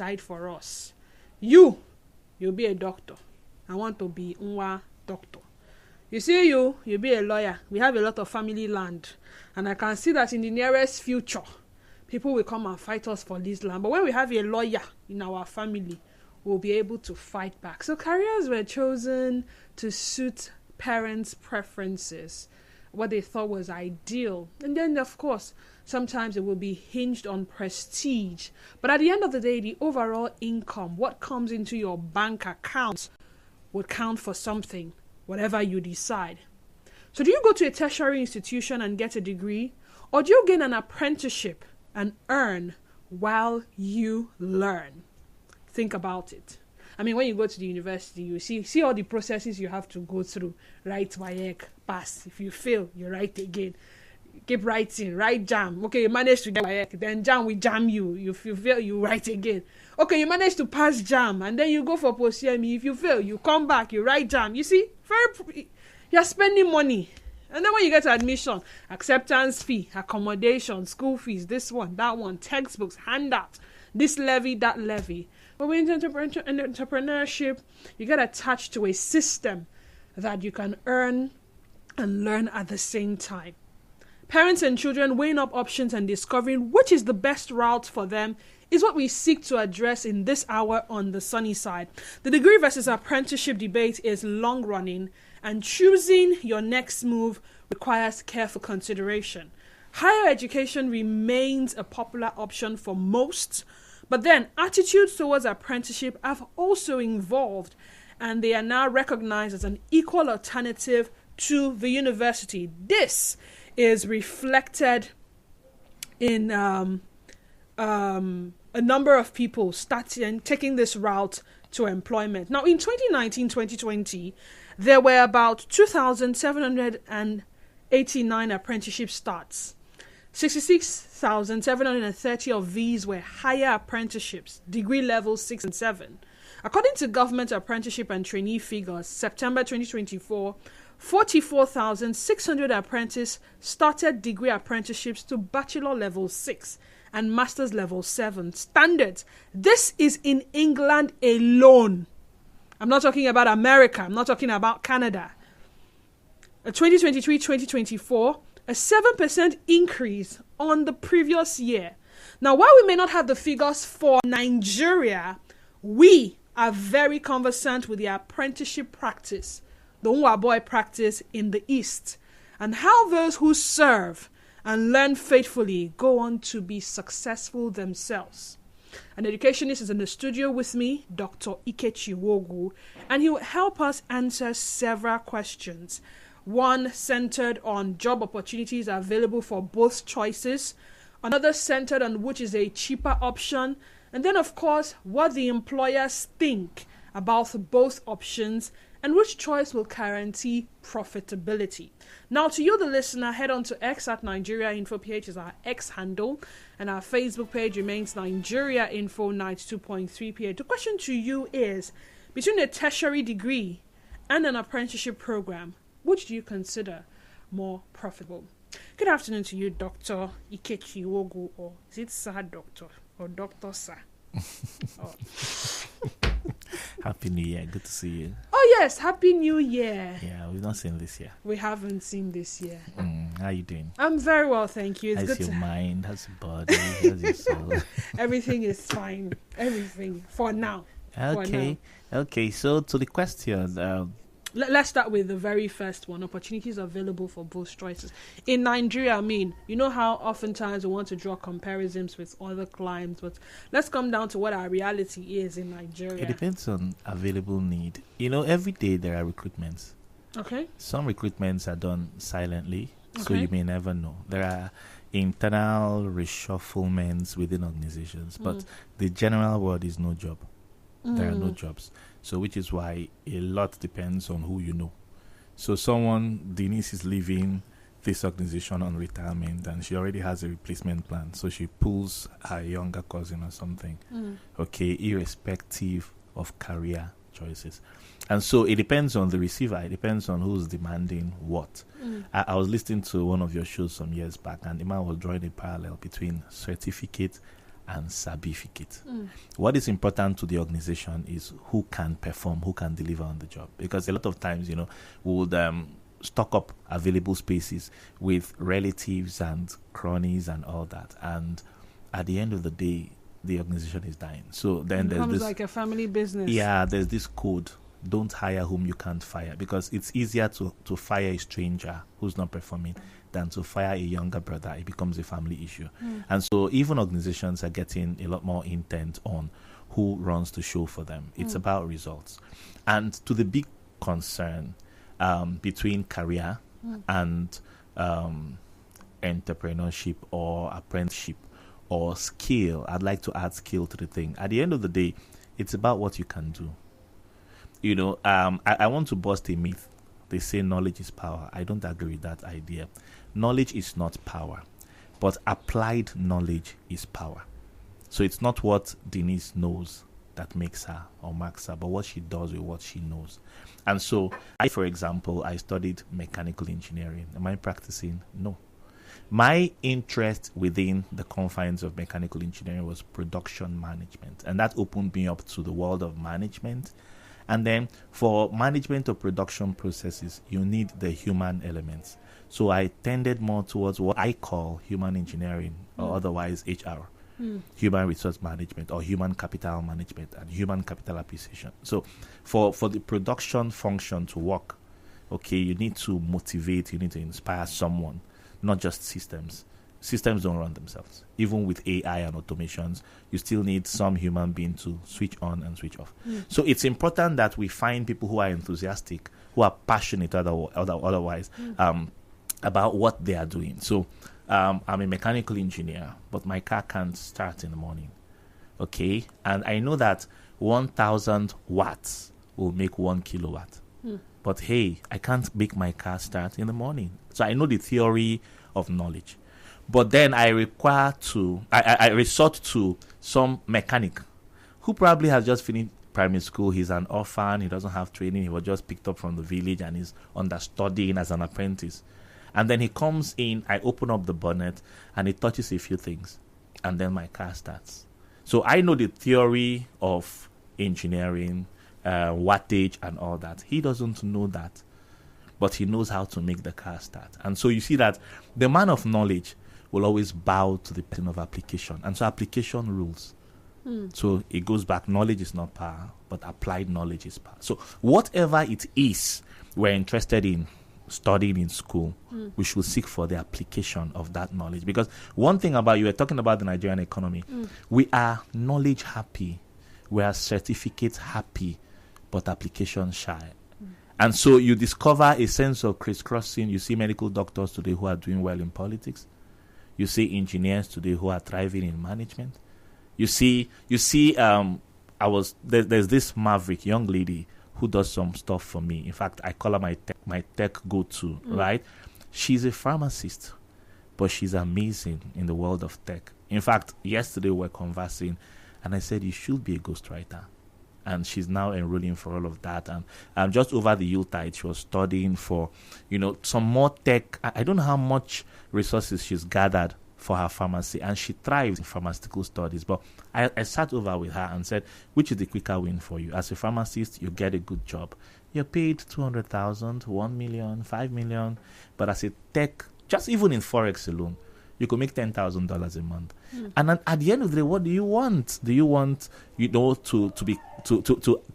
decide for us. You'll be a doctor. I want to be Nwa doctor. You see, you'll be a lawyer. We have a lot of family land. And I can see that in the nearest future, people will come and fight us for this land. But when we have a lawyer in our family, we'll be able to fight back. So careers were chosen to suit parents' preferences, what they thought was ideal. And then, of course, sometimes it will be hinged on prestige. But at the end of the day, the overall income, what comes into your bank account, would count for something, whatever you decide. So do you go to a tertiary institution and get a degree? Or do you gain an apprenticeship and earn while you learn? Think about it. I mean, when you go to the university, you see all the processes you have to go through. Write WAEC, pass. If you fail, you write again. Keep writing, write jam. Okay, you manage to get WAEC, then jam will jam you. If you fail, you write again. Okay, you manage to pass jam, and then you go for post-CME. If you fail, you come back, you write jam. You see, you're spending money. And then when you get to admission, acceptance fee, accommodation, school fees, this one, that one, textbooks, handout, this levy, that levy. But with entrepreneurship, you get attached to a system that you can earn and learn at the same time. Parents and children weighing up options and discovering which is the best route for them is what we seek to address in this hour on the sunny side. The degree versus apprenticeship debate is long running, and choosing your next move requires careful consideration. Higher education remains a popular option for most, but then attitudes towards apprenticeship have also evolved, and they are now recognized as an equal alternative to the university. This is reflected in a number of people taking this route to employment. Now, in 2019-2020, there were about 2,789 apprenticeship starts. 66,730 of these were higher apprenticeships, degree levels 6 and 7. According to government apprenticeship and trainee figures, September 2024, 44,600 apprentices started degree apprenticeships to bachelor level 6 and master's level 7 standards. This is in England alone. I'm not talking about America. I'm not talking about Canada. 2023-2024, a 7% increase on the previous year. Now, while we may not have the figures for Nigeria, we are very conversant with the apprenticeship practice, the Nwa practice in the East, and how those who serve and learn faithfully go on to be successful themselves. An educationist is in the studio with me, Dr. Ikechi Nwogu, and he will help us answer several questions. One centered on job opportunities available for both choices, another centered on which is a cheaper option, and then, of course, what the employers think about both options and which choice will guarantee profitability. Now, to you, the listener, head on to X at Nigeria Info PH is our X handle, and our Facebook page remains Nigeria Info 92.3 PH. The question to you is, between a tertiary degree and an apprenticeship program, which do you consider more profitable? Good afternoon to you, Dr. Ikechi Nwogu, or is it Sir Doctor or Dr. Sir? Oh. Happy New Year. Good to see you. Oh, yes. Happy New Year. Yeah, we've not seen this year. We haven't seen this year. How are you doing? I'm very well, thank you. It's how's good your mind? How's your body? How's your soul? Everything is fine. Everything for now. Okay. Okay. So to the question, let's start with the very first one. Opportunities available for both choices. In Nigeria, I mean, you know how oftentimes we want to draw comparisons with other climes, but let's come down to what our reality is in Nigeria. It depends on available need. You know, every day there are recruitments. Okay. Some recruitments are done silently, so Okay. you may never know. There are internal reshufflements within organizations, but the general word is no job. There are no jobs. So which is why a lot depends on who you know. So Denise is leaving this organization on retirement and she already has a replacement plan. So she pulls her younger cousin or something. Okay, irrespective of career choices. And so it depends on the receiver. It depends on who's demanding what. I was listening to one of your shows some years back and the man was drawing a parallel between certificate and certificate. What is important to the organization is who can perform, who can deliver on the job. Because a lot of times, we would stock up available spaces with relatives and cronies and all that. And at the end of the day, the organization is dying. So then there's this, like a family business. Yeah, there's this code: don't hire whom you can't fire, because it's easier to fire a stranger who's not performing than to fire a younger brother. It becomes a family issue. And so even organizations are getting a lot more intent on who runs the show for them. It's about results. And to the big concern between career and entrepreneurship or apprenticeship or skill, I'd like to add skill to the thing. At the end of the day, it's about what you can do. I want to bust a myth. They say knowledge is power. I don't agree with that idea. Knowledge is not power, but applied knowledge is power. So it's not what Denise knows that makes her or marks her, but what she does with what she knows. And so for example, I studied mechanical engineering. Am I practicing? No. My interest within the confines of mechanical engineering was production management, and that opened me up to the world of management. And then for management of production processes, you need the human elements. So I tended more towards what I call human engineering, or otherwise HR, human resource management, or human capital management and human capital appreciation. So for the production function to work, okay, you need to motivate, you need to inspire someone, not just systems. Systems don't run themselves. Even with AI and automations, you still need some human being to switch on and switch off. So it's important that we find people who are enthusiastic, who are passionate otherwise about what they are doing. So I'm a mechanical engineer, but my car can't start in the morning. Okay? And I know that 1,000 watts will make 1 kilowatt. But hey, I can't make my car start in the morning. So I know the theory of knowledge. But then I resort to some mechanic who probably has just finished primary school. He's an orphan. He doesn't have training. He was just picked up from the village and is understudying as an apprentice. And then he comes in, I open up the bonnet, and he touches a few things. And then my car starts. So I know the theory of engineering, wattage and all that. He doesn't know that, but he knows how to make the car start. And so you see that the man of knowledge will always bow to the person of application. And so application rules. So it goes back, knowledge is not power, but applied knowledge is power. So whatever it is we're interested in studying in school, we should seek for the application of that knowledge. Because one thing about, you were talking about the Nigerian economy, we are knowledge happy, we are certificate happy, but application shy. And so you discover a sense of crisscrossing. You see medical doctors today who are doing well in politics. You see engineers today who are thriving in management. There's this maverick young lady who does some stuff for me. In fact, I call her my tech go-to, right? She's a pharmacist, but she's amazing in the world of tech. In fact, yesterday we were conversing, and I said, you should be a ghostwriter. And she's now enrolling for all of that. And just over the Yuletide, she was studying for, some more tech. I don't know how much resources she's gathered for her pharmacy, and she thrives in pharmaceutical studies. But I sat over with her and said, which is the quicker win for you? As a pharmacist, you get a good job. You're paid 200,000, 1 million, 5 million. But as a tech, just even in Forex alone, you could make $10,000 a month. And at the end of the day, what do you want? Do you want, to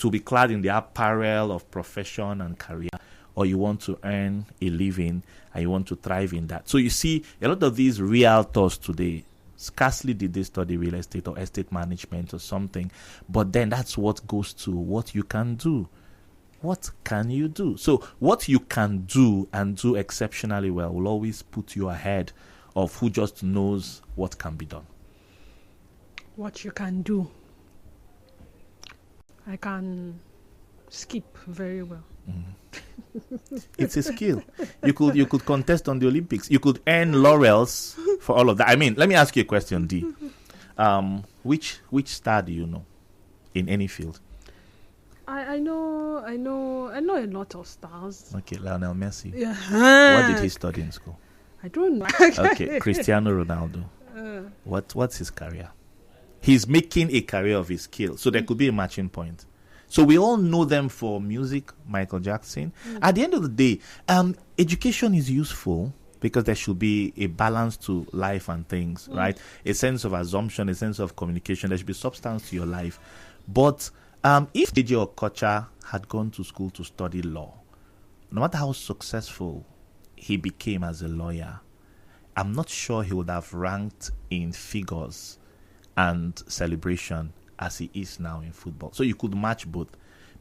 be clad in the apparel of profession and career, or you want to earn a living and you want to thrive in that? So you see, a lot of these realtors today, scarcely did they study real estate or estate management or something, but then that's what goes to what you can do. What can you do? So what you can do and do exceptionally well will always put you ahead of who just knows what can be done. What you can do. I can skip very well. It's a skill. You could contest on the Olympics. You could earn laurels for all of that. I mean, let me ask you a question, D. Which star do you know in any field? I know a lot of stars. Okay, Lionel Messi. Yeah. What did he study in school? I don't know. Okay, Cristiano Ronaldo. What's his career? he's making a career of his skill. So there could be a matching point. So we all know them for music, Michael Jackson. At the end of the day, education is useful because there should be a balance to life and things, right? A sense of assumption, a sense of communication. There should be substance to your life. But if DJ Okocha had gone to school to study law, no matter how successful he became as a lawyer, I'm not sure he would have ranked in figures and celebration as he is now in football. So you could match both,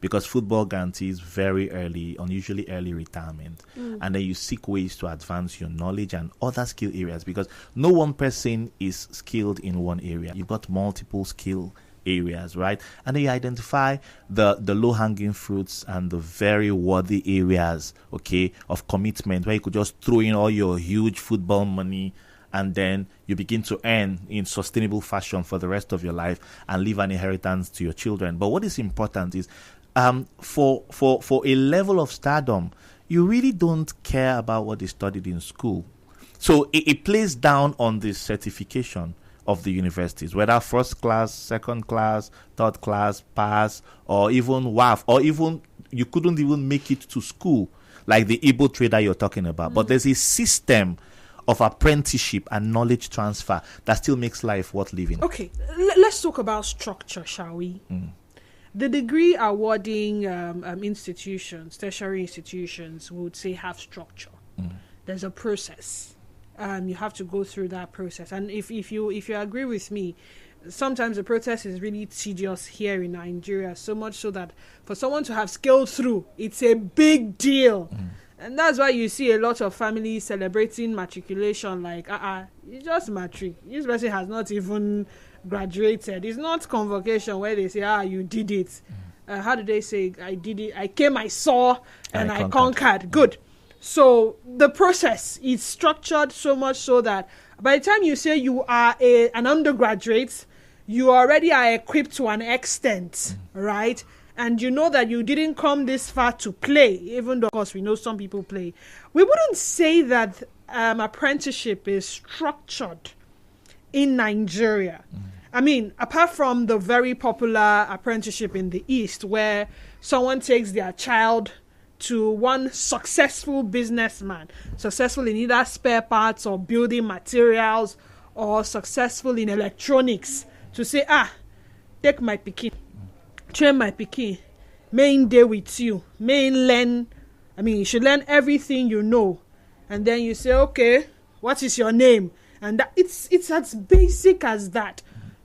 because football guarantees very early, unusually early retirement. And then you seek ways to advance your knowledge and other skill areas, because no one person is skilled in one area. You've got multiple skill areas, right? And then you identify the low-hanging fruits and the very worthy areas, okay, of commitment, where you could just throw in all your huge football money, and then you begin to earn in sustainable fashion for the rest of your life and leave an inheritance to your children. But what is important is, for a level of stardom, you really don't care about what they studied in school. So it plays down on the certification of the universities, whether first class, second class, third class, pass, or even WAF, or even you couldn't even make it to school, like the Igbo trader you're talking about. But there's a system of apprenticeship and knowledge transfer that still makes life worth living. Okay, let's talk about structure, shall we? The degree awarding institutions, tertiary institutions, would say have structure. There's a process. You have to go through that process. And if you agree with me, sometimes the process is really tedious here in Nigeria, so much so that for someone to have scaled through, it's a big deal. And that's why you see a lot of families celebrating matriculation like, it's just matric. This person has not even graduated. It's not convocation where they say, you did it. How do they say, I did it? I came, I saw, and I conquered. Good. So the process is structured so much so that by the time you say you are an undergraduate, you already are equipped to an extent, right? And you know that you didn't come this far to play, even though, of course, we know some people play. We wouldn't say that apprenticeship is structured in Nigeria. I mean, apart from the very popular apprenticeship in the East, where someone takes their child to one successful businessman, successful in either spare parts or building materials, or successful in electronics, to say, take my pikin, train my pikin, main day with you, you should learn everything you know. And then you say, okay, what is your name? And it's as basic as that.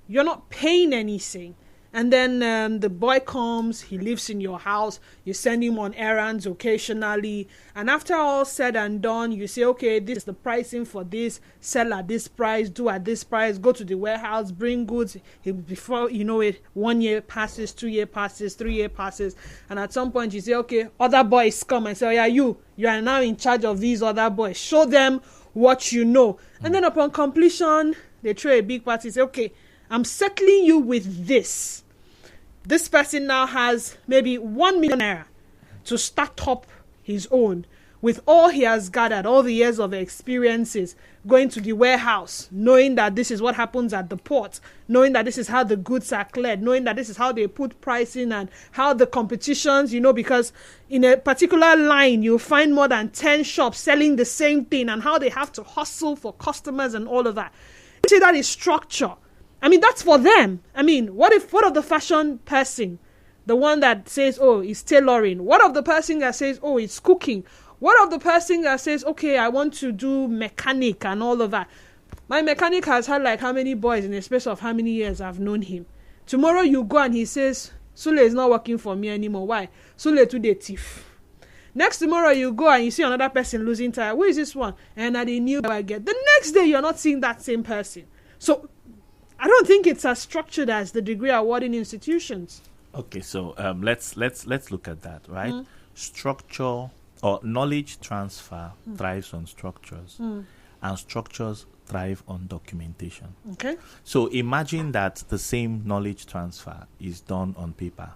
You're not paying anything. And then the boy comes, he lives in your house, you send him on errands occasionally. And after all said and done, you say, okay, this is the pricing for this, sell at this price, do at this price, go to the warehouse, bring goods. Before you know it, 1 year passes, 2 year passes, 3 year passes. And at some point you say, okay, other boys come and say, oh yeah, you are now in charge of these other boys. Show them what you know. And then upon completion, they throw a big party, say, okay, I'm settling you with this. This person now has maybe 1 million naira to start up his own with all he has gathered, all the years of experiences, going to the warehouse, knowing that this is what happens at the port, knowing that this is how the goods are cleared, knowing that this is how they put pricing and how the competitions, because in a particular line, you'll find more than 10 shops selling the same thing and how they have to hustle for customers and all of that. You see, that is structure. That's for them. What of the fashion person, the one that says, oh, it's tailoring? What of the person that says, oh, it's cooking? What of the person that says, okay, I want to do mechanic and all of that? My mechanic has had like how many boys in a space of how many years I've known him. Tomorrow you go and he says, Sule is not working for me anymore. Why? Sule today thief. Next tomorrow you go and you see another person losing tire. Who is this one? And I knew I get. The next day you're not seeing that same person. So I don't think it's as structured as the degree awarding institutions. Okay, so let's look at that, right? Structure or knowledge transfer thrives on structures, and structures thrive on documentation. Okay. So imagine that the same knowledge transfer is done on paper.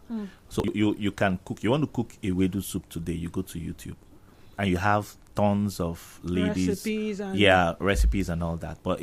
So you can cook. You want to cook a wedu soup today? You go to YouTube, and you have tons of ladies, recipes and all that. But